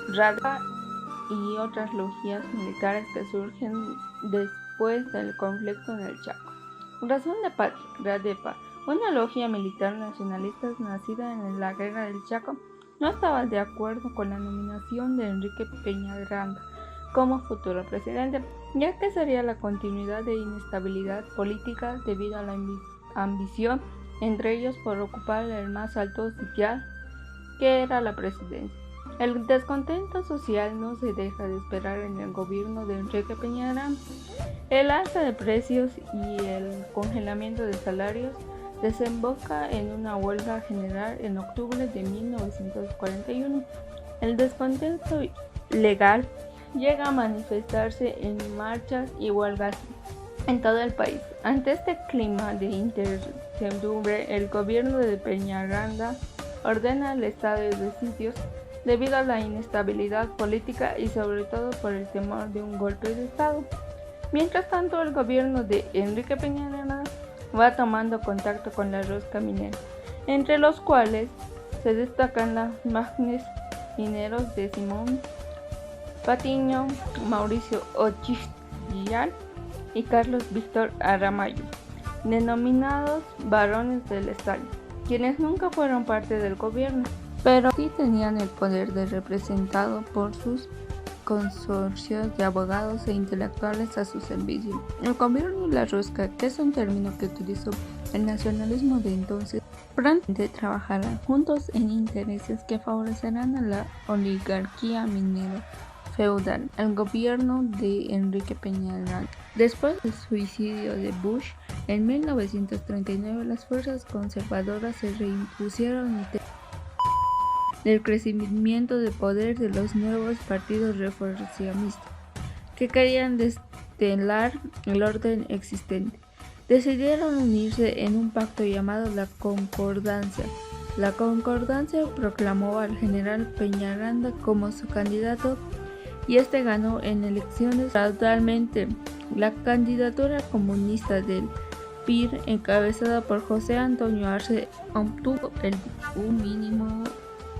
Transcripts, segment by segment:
RADEPA y otras logias militares que surgen después del conflicto en el Chaco. Razón de Patria, RADEPA, una logia militar nacionalista nacida en la Guerra del Chaco, no estaba de acuerdo con la nominación de Enrique Peñaranda como futuro presidente, ya que sería la continuidad de inestabilidad política debido a la ambición entre ellos por ocupar el más alto sitial que era la presidencia. El descontento social no se deja de esperar en el gobierno de Enrique Peñaranda. El alza de precios y el congelamiento de salarios desemboca en una huelga general en octubre de 1941. El descontento legal llega a manifestarse en marchas y huelgas en todo el país. Ante este clima de incertidumbre, el gobierno de Peñaranda ordena el estado de sitio debido a la inestabilidad política y sobre todo por el temor de un golpe de estado. Mientras tanto, el gobierno de Enrique Peñaranda va tomando contacto con la rosca minera, entre los cuales se destacan los magnes mineros de Simón Patiño, Mauricio Ochillán y Carlos Víctor Aramayo, denominados varones del estaño, quienes nunca fueron parte del gobierno, pero sí tenían el poder de representado por sus consorcios de abogados e intelectuales a su servicio. El gobierno y la rosca, que es un término que utilizó el nacionalismo de entonces, prontamente trabajarán juntos en intereses que favorecerán a la oligarquía minera feudal, el gobierno de Enrique Peñaranda. Después del suicidio de Bush en 1939, las fuerzas conservadoras se reimpusieron del crecimiento de poder de los nuevos partidos reformistas, que querían destelar el orden existente. Decidieron unirse en un pacto llamado la Concordancia. La Concordancia proclamó al general Peñaranda como su candidato y este ganó en elecciones gradualmente. La candidatura comunista del PIR, encabezada por José Antonio Arce, obtuvo un mínimo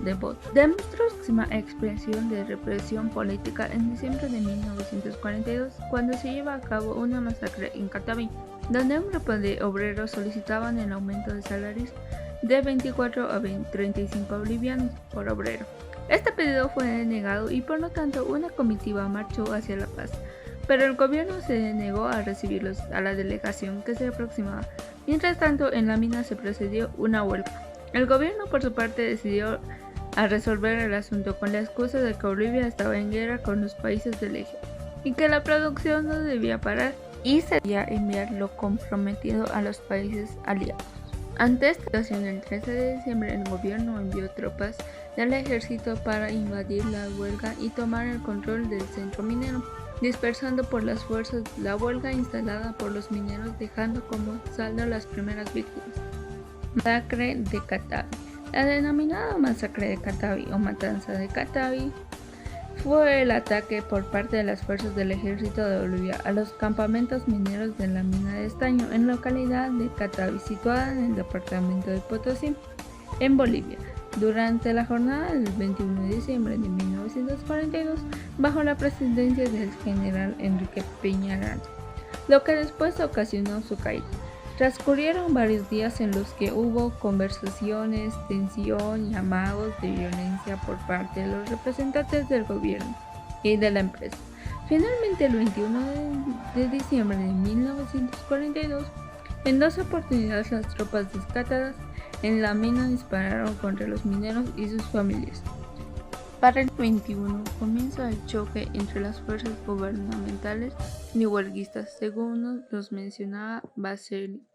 de votos. Demostró su máxima expresión de represión política en diciembre de 1942, cuando se lleva a cabo una masacre en Catavi, donde un grupo de obreros solicitaban el aumento de salarios de 24 a 35 bolivianos por obrero. Este pedido fue denegado y por lo tanto una comitiva marchó hacia La Paz, pero el gobierno se negó a recibirlos a la delegación que se aproximaba. Mientras tanto, en la mina se procedió una huelga. El gobierno por su parte decidió a resolver el asunto con la excusa de que Bolivia estaba en guerra con los países del eje y que la producción no debía parar y se debía enviar lo comprometido a los países aliados. Ante esta situación, el 13 de diciembre el gobierno envió tropas del ejército para invadir la huelga y tomar el control del centro minero, dispersando por las fuerzas la huelga instalada por los mineros, dejando como saldo las primeras víctimas. Masacre de Catavi. La denominada Masacre de Catavi o Matanza de Catavi fue el ataque por parte de las fuerzas del ejército de Bolivia a los campamentos mineros de la mina de estaño en la localidad de Catavi, situada en el departamento de Potosí, en Bolivia, durante la jornada del 21 de diciembre de 1942, bajo la presidencia del general Enrique Peñaranda, lo que después ocasionó su caída. Transcurrieron varios días en los que hubo conversaciones, tensión y amagos de violencia por parte de los representantes del gobierno y de la empresa. Finalmente, el 21 de diciembre de 1942, en dos oportunidades las tropas rescatadas en la mina dispararon contra los mineros y sus familias. Para el 21 comienza el choque entre las fuerzas gubernamentales y huelguistas, según los mencionaba Baselli.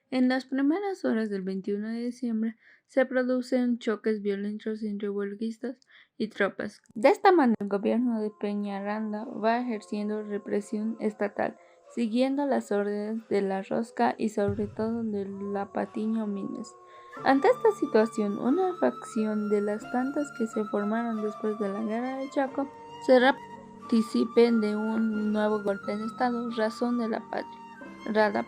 En las primeras horas del 21 de diciembre se producen choques violentos entre huelguistas y tropas. De esta manera, el gobierno de Peñaranda va ejerciendo represión estatal, siguiendo las órdenes de la Rosca y sobre todo de la Patiño Mines. Ante esta situación, una facción de las tantas que se formaron después de la Guerra del Chaco se participen de un nuevo golpe de Estado, Razón de la Patria, RADEPA.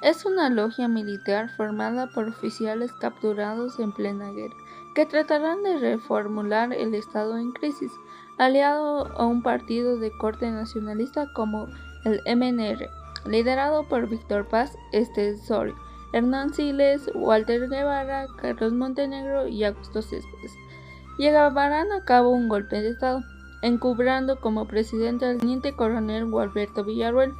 Es una logia militar formada por oficiales capturados en plena guerra, que tratarán de reformular el Estado en crisis, aliado a un partido de corte nacionalista como el MNR, liderado por Víctor Paz Estenssoro, Hernán Siles, Walter Guevara, Carlos Montenegro y Augusto Céspedes. Llevarán a cabo un golpe de Estado, encubrando como presidente al teniente coronel Gualberto Villarroel.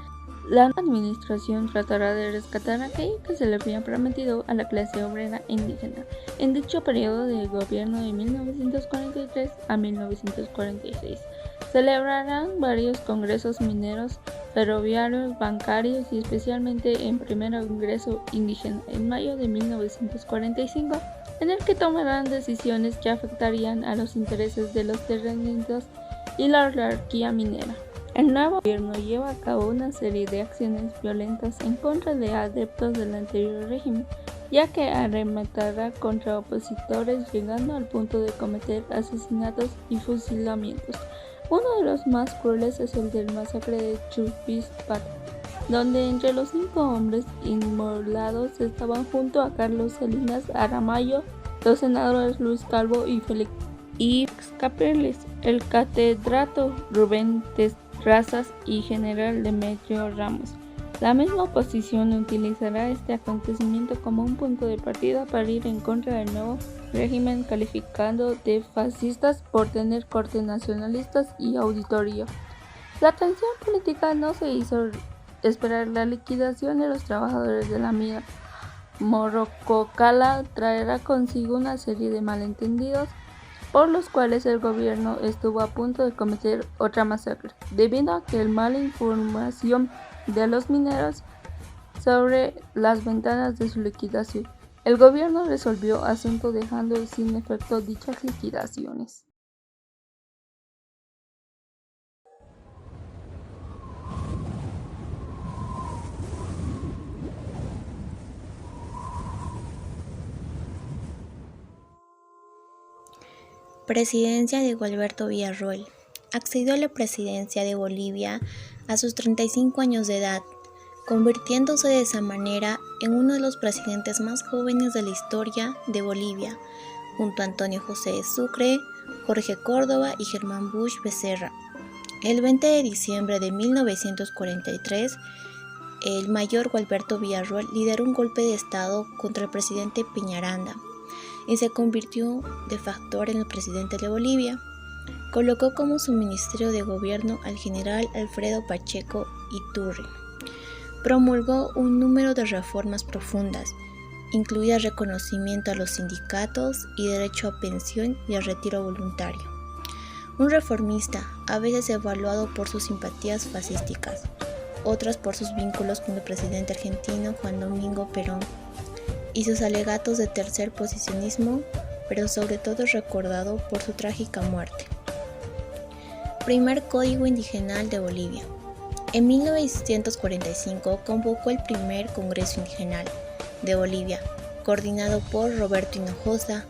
La administración tratará de rescatar aquello que se le había prometido a la clase obrera indígena en dicho periodo de gobierno de 1943 a 1946. Celebrarán varios congresos mineros, ferroviarios, bancarios y especialmente el primer congreso indígena en mayo de 1945, en el que tomarán decisiones que afectarían a los intereses de los terratenientes y la oligarquía minera. El nuevo gobierno lleva a cabo una serie de acciones violentas en contra de adeptos del anterior régimen, ya que arremeterá contra opositores, llegando al punto de cometer asesinatos y fusilamientos. Uno de los más crueles es el del masacre de Chuquibamba, donde entre los 5 hombres inmolados estaban junto a Carlos Salinas Aramayo, los senadores Luis Calvo y Félix Capriles, el catedrático Rubén Terrazas y general Demetrio Ramos. La misma oposición utilizará este acontecimiento como un punto de partida para ir en contra del nuevo régimen, calificando de fascistas por tener corte nacionalistas y auditoría. La tensión política no se hizo esperar. La liquidación de los trabajadores de la mina Morrococala traerá consigo una serie de malentendidos por los cuales el gobierno estuvo a punto de cometer otra masacre, debido a que mala información de los mineros sobre las ventanas de su liquidación. El gobierno resolvió asunto dejando sin efecto dichas liquidaciones. Presidencia de Gualberto Villarroel. Accedió a la presidencia de Bolivia a sus 35 años de edad, convirtiéndose de esa manera en uno de los presidentes más jóvenes de la historia de Bolivia, junto a Antonio José de Sucre, Jorge Córdoba y Germán Busch Becerra. El 20 de diciembre de 1943, el mayor Gualberto Villarroel lideró un golpe de Estado contra el presidente Peñaranda y se convirtió de facto en el presidente de Bolivia. Colocó como su ministerio de gobierno al general Alfredo Pacheco Iturri. Promulgó un número de reformas profundas, incluida reconocimiento a los sindicatos y derecho a pensión y a retiro voluntario. Un reformista, a veces evaluado por sus simpatías fascísticas, otras por sus vínculos con el presidente argentino Juan Domingo Perón y sus alegatos de tercer posicionismo, pero sobre todo recordado por su trágica muerte. Primer Código Indigenal de Bolivia. En 1945 convocó el primer Congreso Indigenal de Bolivia, coordinado por Roberto Hinojosa,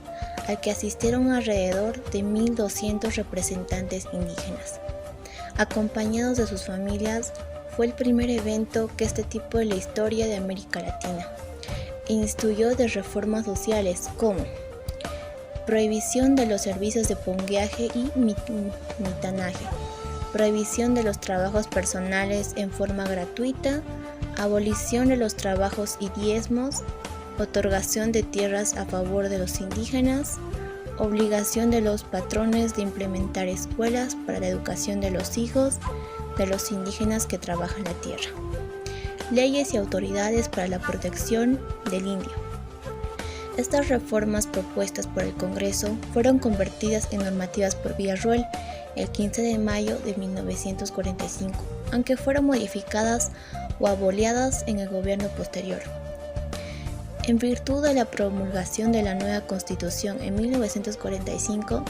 al que asistieron alrededor de 1.200 representantes indígenas. Acompañados de sus familias, fue el primer evento que este tipo en la historia de América Latina. Instruyó de reformas sociales como prohibición de los servicios de pongueaje y mitanaje, prohibición de los trabajos personales en forma gratuita, abolición de los trabajos y diezmos, otorgación de tierras a favor de los indígenas, obligación de los patrones de implementar escuelas para la educación de los hijos de los indígenas que trabajan la tierra, leyes y autoridades para la protección del indio. Estas reformas propuestas por el Congreso fueron convertidas en normativas por Villarroel el 15 de mayo de 1945, aunque fueron modificadas o abolidas en el gobierno posterior. En virtud de la promulgación de la nueva Constitución en 1945,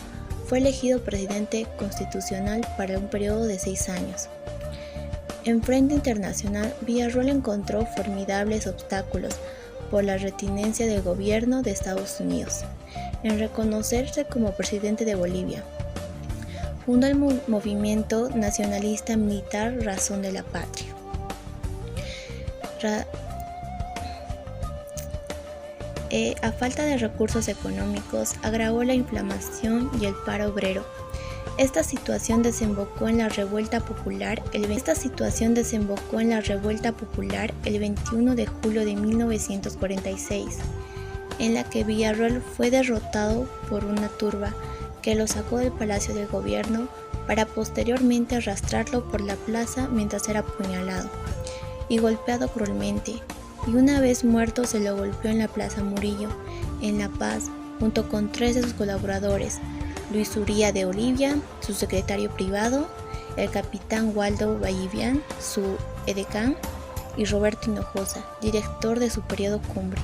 fue elegido presidente constitucional para un periodo de 6 años. En frente internacional, Villarroel encontró formidables obstáculos por la reticencia del gobierno de Estados Unidos en reconocerse como presidente de Bolivia. Fundó el movimiento nacionalista militar Razón de la Patria. a falta de recursos económicos, agravó la inflación y el paro obrero. Esta situación desembocó en la revuelta popular el 21 de julio de 1946, en la que Villarroel fue derrotado por una turba que lo sacó del Palacio del Gobierno para posteriormente arrastrarlo por la plaza mientras era apuñalado y golpeado cruelmente, y una vez muerto se lo golpeó en la Plaza Murillo, en La Paz, junto con 3 de sus colaboradores, Luis Uría de Olivia, su secretario privado, el capitán Waldo Vallivian, su edecán, y Roberto Hinojosa, director de su periodo cumbre.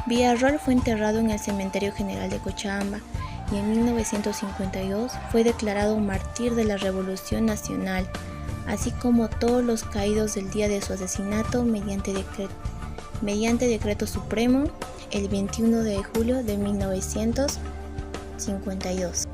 Villarroel fue enterrado en el Cementerio General de Cochabamba y en 1952 fue declarado mártir de la Revolución Nacional, así como todos los caídos del día de su asesinato mediante decreto supremo el 21 de julio de 1952.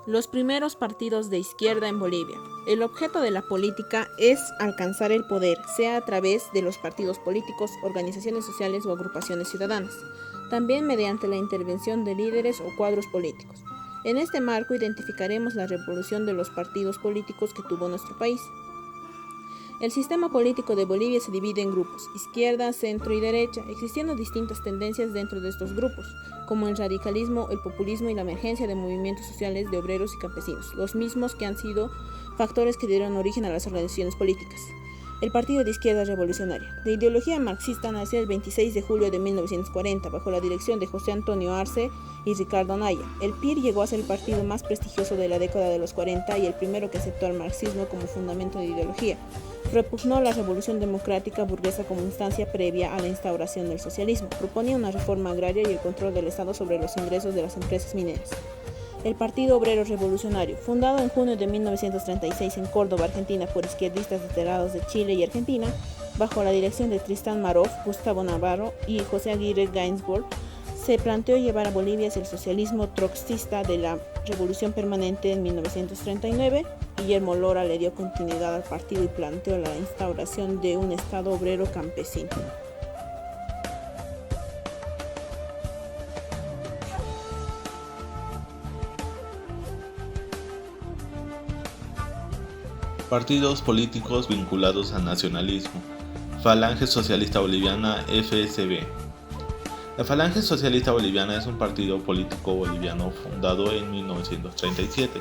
Los primeros partidos de izquierda en Bolivia. El objeto de la política es alcanzar el poder, sea a través de los partidos políticos, organizaciones sociales o agrupaciones ciudadanas, también mediante la intervención de líderes o cuadros políticos. En este marco identificaremos la revolución de los partidos políticos que tuvo nuestro país. El sistema político de Bolivia se divide en grupos, izquierda, centro y derecha, existiendo distintas tendencias dentro de estos grupos, como el radicalismo, el populismo y la emergencia de movimientos sociales de obreros y campesinos, los mismos que han sido factores que dieron origen a las organizaciones políticas. El Partido de Izquierda Revolucionaria, de ideología marxista, nació el 26 de julio de 1940 bajo la dirección de José Antonio Arce y Ricardo Anaya. El PIR llegó a ser el partido más prestigioso de la década de los 40 y el primero que aceptó al marxismo como fundamento de ideología. Repugnó la revolución democrática burguesa como instancia previa a la instauración del socialismo. Proponía una reforma agraria y el control del Estado sobre los ingresos de las empresas mineras. El Partido Obrero Revolucionario, fundado en junio de 1936 en Córdoba, Argentina, por izquierdistas deterados de Chile y Argentina, bajo la dirección de Tristán Maroff, Gustavo Navarro y José Aguirre Gainsbourg, se planteó llevar a Bolivia hacia el socialismo trotskista de la Revolución Permanente en 1939. Guillermo Lora le dio continuidad al partido y planteó la instauración de un Estado obrero campesino. Partidos políticos vinculados al nacionalismo. Falange Socialista Boliviana, FSB. La Falange Socialista Boliviana es un partido político boliviano fundado en 1937.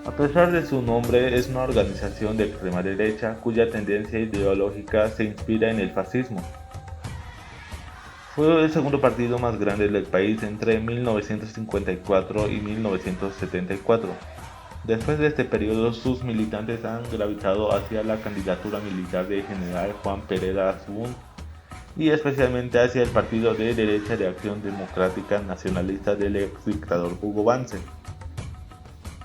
A pesar de su nombre, es una organización de extrema derecha cuya tendencia ideológica se inspira en el fascismo. Fue el segundo partido más grande del país entre 1954 y 1974. Después de este periodo, sus militantes han gravitado hacia la candidatura militar del general Juan Pereda Asbun y especialmente hacia el partido de derecha de Acción Democrática Nacionalista del ex dictador Hugo Banzer.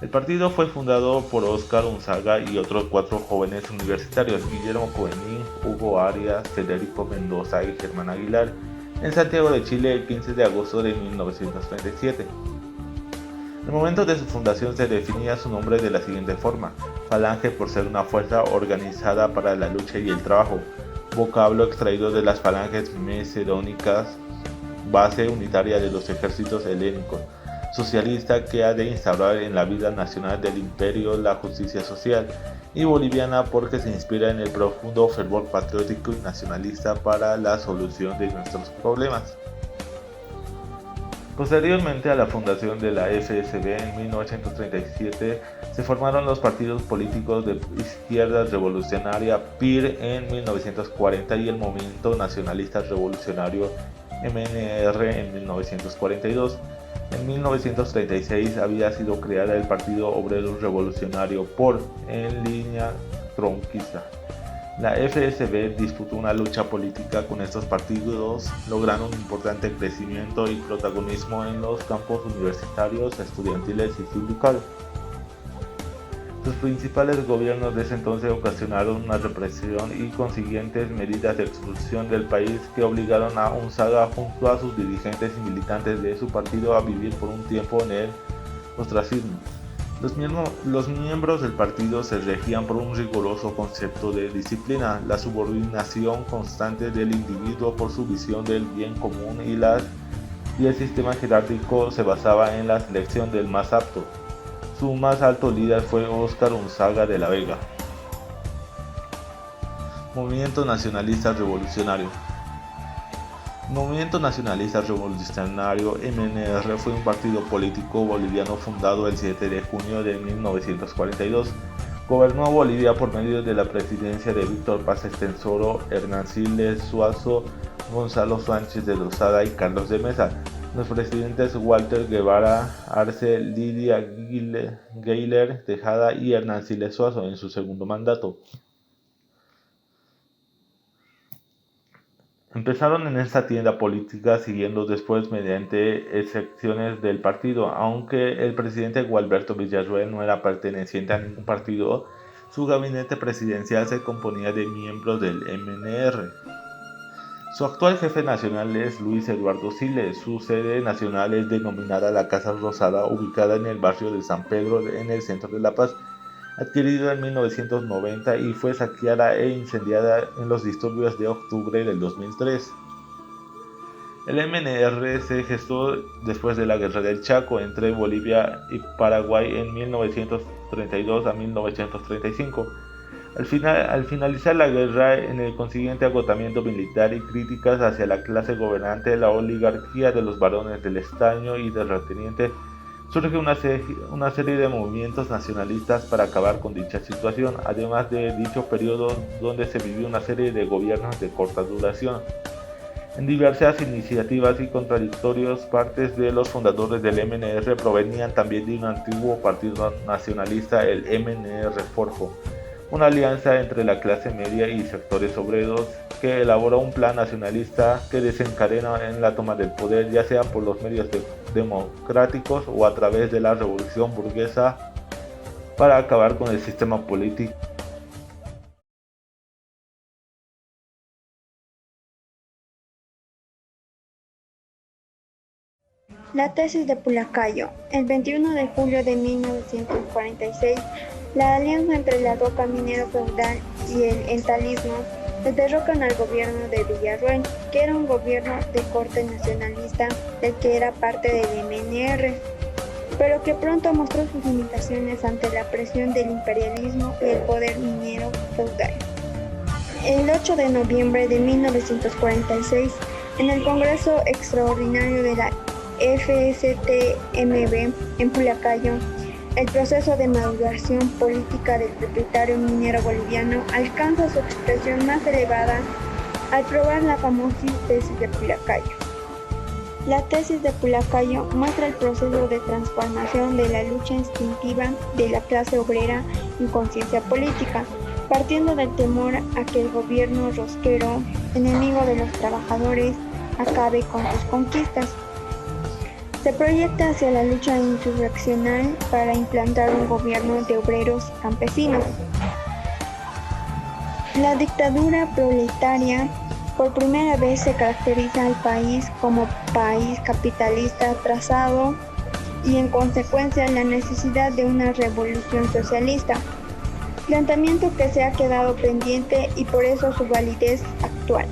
El partido fue fundado por Óscar Unzaga y otros 4 jóvenes universitarios, Guillermo Coveñín, Hugo Arias, Federico Mendoza y Germán Aguilar, en Santiago de Chile el 15 de agosto de 1937. En el momento de su fundación se definía su nombre de la siguiente forma: Falange por ser una fuerza organizada para la lucha y el trabajo, vocablo extraído de las falanges macedónicas, base unitaria de los ejércitos helénicos, socialista que ha de instaurar en la vida nacional del imperio la justicia social, y boliviana porque se inspira en el profundo fervor patriótico y nacionalista para la solución de nuestros problemas. Posteriormente a la fundación de la FSB en 1937, se formaron los partidos políticos de izquierda revolucionaria PIR en 1940 y el Movimiento Nacionalista Revolucionario MNR en 1942. En 1936 había sido creada el Partido Obrero Revolucionario POR, en línea tronquista. La FSB disputó una lucha política con estos partidos, logrando un importante crecimiento y protagonismo en los campos universitarios, estudiantiles y sindicales. Los principales gobiernos de ese entonces ocasionaron una represión y consiguientes medidas de expulsión del país que obligaron a Unzaga junto a sus dirigentes y militantes de su partido a vivir por un tiempo en el ostracismo. Los miembros del partido se regían por un riguroso concepto de disciplina, la subordinación constante del individuo por su visión del bien común y el sistema jerárquico se basaba en la selección del más apto. Su más alto líder fue Óscar Unzaga de la Vega. Movimiento Nacionalista Revolucionario. El Movimiento Nacionalista Revolucionario MNR fue un partido político boliviano fundado el 7 de junio de 1942. Gobernó Bolivia por medio de la presidencia de Víctor Paz Estenssoro, Hernán Siles Suazo, Gonzalo Sánchez de Lozada y Carlos de Mesa. Los presidentes Walter Guevara Arce, Lidia Gayler Tejada y Hernán Siles Suazo en su segundo mandato. Empezaron en esta tienda política siguiendo después mediante excepciones del partido. Aunque el presidente Gualberto Villarroel no era perteneciente a ningún partido, su gabinete presidencial se componía de miembros del MNR. Su actual jefe nacional es Luis Eduardo Siles. Su sede nacional es denominada la Casa Rosada, ubicada en el barrio de San Pedro, en el centro de La Paz, adquirida en 1990 y fue saqueada e incendiada en los disturbios de octubre del 2003. El MNR se gestó después de la Guerra del Chaco entre Bolivia y Paraguay en 1932 a 1935. Al finalizar la guerra, en el consiguiente agotamiento militar y críticas hacia la clase gobernante, la oligarquía de los barones del estaño y terrateniente, surge una serie de movimientos nacionalistas para acabar con dicha situación, además de dicho periodo donde se vivió una serie de gobiernos de corta duración. En diversas iniciativas y contradictorios, partes de los fundadores del MNR provenían también de un antiguo partido nacionalista, el MNR Forjo, una alianza entre la clase media y sectores obreros que elabora un plan nacionalista que desencadena en la toma del poder, ya sea por los medios democráticos o a través de la revolución burguesa, para acabar con el sistema político. La tesis de Pulacayo. El 21 de julio de 1946, la alianza entre la roca minero feudal y el entalismo derrocan al gobierno de Villarroel, que era un gobierno de corte nacionalista del que era parte del MNR, pero que pronto mostró sus limitaciones ante la presión del imperialismo y el poder minero feudal. El 8 de noviembre de 1946, en el Congreso Extraordinario de la FSTMB en Pulacayo, el proceso de maduración política del propietario minero boliviano alcanza su expresión más elevada al probar la famosa tesis de Pulacayo. La tesis de Pulacayo muestra el proceso de transformación de la lucha instintiva de la clase obrera en conciencia política, partiendo del temor a que el gobierno rosquero, enemigo de los trabajadores, acabe con sus conquistas. Se proyecta hacia la lucha insurreccional para implantar un gobierno de obreros y campesinos. La dictadura proletaria por primera vez se caracteriza al país como país capitalista atrasado y en consecuencia la necesidad de una revolución socialista, planteamiento que se ha quedado pendiente y por eso su validez actual.